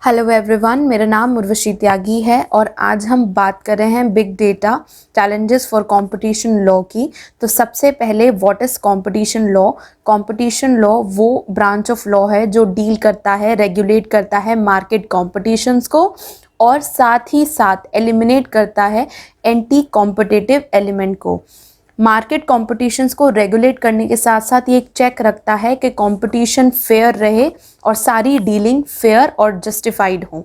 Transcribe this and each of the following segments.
Hello everyone, मेरा नाम उर्वशी त्यागी है और आज हम बात कर रहे हैं big data challenges for competition law की। तो सबसे पहले what is competition law. Competition law वो ब्रांच ऑफ लॉ है जो डील करता है, रेगुलेट करता है मार्केट कॉम्पिटिशन्स को और साथ ही साथ एलिमिनेट करता है एंटी कॉम्पिटिटिव एलिमेंट को। मार्केट कॉम्पिटिशन्स को रेगुलेट करने के साथ साथ ये एक चेक रखता है कि कंपटीशन फेयर रहे और सारी डीलिंग फेयर और जस्टिफाइड हो।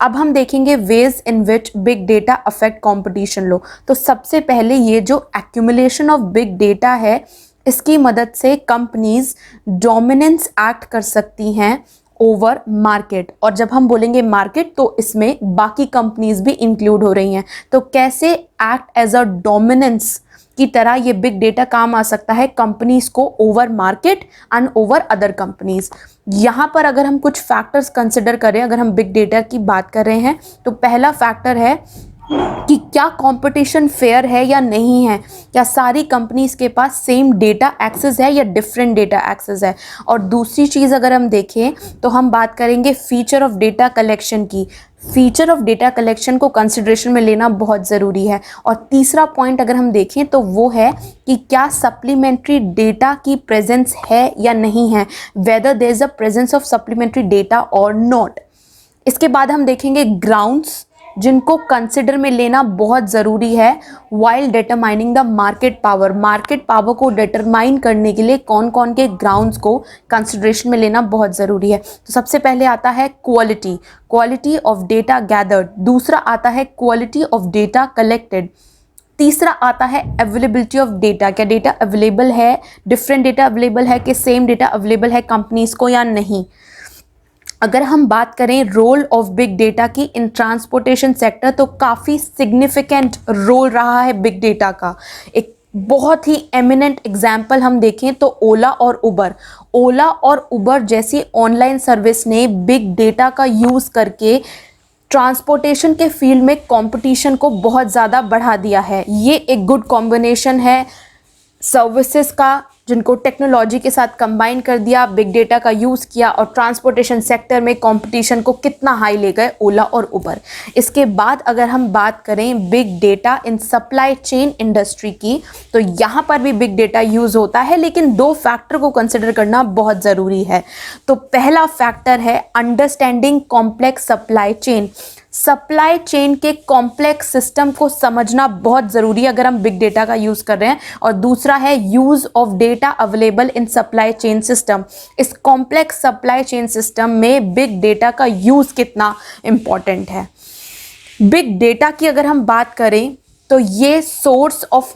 अब हम देखेंगे ways in which big data affect competition law. तो सबसे पहले ये जो एक्यूमुलेशन ऑफ बिग डेटा है, इसकी मदद से कंपनीज डोमिनेंस एक्ट कर सकती हैं ओवर मार्केट। और जब हम बोलेंगे मार्केट तो इसमें बाकी कंपनीज भी इंक्लूड हो रही हैं। तो कैसे एक्ट एज अ डोमिनेंस की तरह ये बिग डेटा काम आ सकता है कंपनीज को over market and over other companies. यहाँ पर अगर हम कुछ फैक्टर्स कंसिडर करें, अगर हम बिग डेटा की बात कर रहे हैं तो पहला फैक्टर है कि क्या कंपटीशन फेयर है या नहीं है, क्या सारी कंपनीज के पास सेम डेटा एक्सेस है या डिफरेंट डेटा एक्सेस है। और दूसरी चीज़ अगर हम देखें तो हम बात करेंगे फीचर ऑफ डेटा कलेक्शन की। फीचर ऑफ डेटा कलेक्शन को कंसिडरेशन में लेना बहुत ज़रूरी है। और तीसरा पॉइंट अगर हम देखें तो वो है कि क्या सप्लीमेंट्री डेटा की प्रेजेंस है या नहीं है, whether there is a presence of supplementary data और नॉट। इसके बाद हम देखेंगे ग्राउंड्स जिनको कंसिडर में लेना बहुत ज़रूरी है while determining the market power. Market power को डिटरमाइन करने के लिए कौन कौन के ग्राउंड्स को कंसिडरेशन में लेना बहुत ज़रूरी है। तो सबसे पहले आता है क्वालिटी ऑफ डेटा गैदर्ड। दूसरा आता है क्वालिटी ऑफ डेटा कलेक्टेड। तीसरा आता है अवेलेबिलिटी ऑफ डेटा, क्या डेटा अवेलेबल है, डिफरेंट डेटा अवेलेबल है कि सेम डेटा अवेलेबल है कंपनीज को या नहीं। अगर हम बात करें रोल ऑफ बिग डेटा की इन ट्रांसपोर्टेशन सेक्टर, तो काफ़ी सिग्निफिकेंट रोल रहा है बिग डेटा का। एक बहुत ही एमिनेंट एग्जाम्पल हम देखें तो ओला और उबर जैसी ऑनलाइन सर्विस ने बिग डेटा का यूज़ करके ट्रांसपोर्टेशन के फील्ड में कंपटीशन को बहुत ज़्यादा बढ़ा दिया है। ये एक गुड कॉम्बिनेशन है सर्विसेज का, जिनको टेक्नोलॉजी के साथ कंबाइन कर दिया, बिग डेटा का यूज़ किया और ट्रांसपोर्टेशन सेक्टर में कंपटीशन को कितना हाई ले गए ओला और उबर। इसके बाद अगर हम बात करें big data in supply chain industry की, तो यहाँ पर भी बिग डेटा यूज़ होता है, लेकिन दो फैक्टर को कंसिडर करना बहुत ज़रूरी है। तो पहला फैक्टर है understanding complex supply chain. Supply chain के कॉम्प्लेक्स सिस्टम को समझना बहुत ज़रूरी है अगर हम बिग डेटा का यूज़ कर रहे हैं। और दूसरा है use of data available in supply chain system. इस कॉम्प्लेक्स सप्लाई चेन सिस्टम में बिग डेटा का यूज़ कितना इम्पॉर्टेंट है। बिग डेटा की अगर हम बात करें तो ये सोर्स ऑफ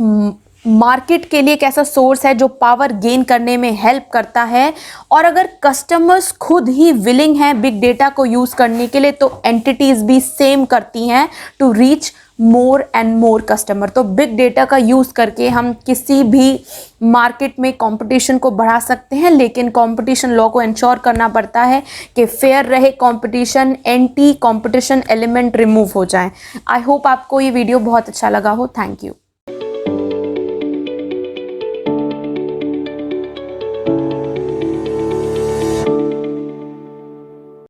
मार्केट के लिए एक ऐसा सोर्स है जो पावर गेन करने में हेल्प करता है। और अगर कस्टमर्स खुद ही विलिंग हैं बिग डेटा को यूज़ करने के लिए, तो एंटिटीज़ भी सेम करती हैं to reach more and more customer. तो बिग डेटा का यूज़ करके हम किसी भी मार्केट में कंपटीशन को बढ़ा सकते हैं, लेकिन कंपटीशन लॉ को इंश्योर करना पड़ता है कि फेयर रहे competition, anti competition element remove हो जाए। आई होप आपको ये वीडियो बहुत अच्छा लगा हो। Thank you.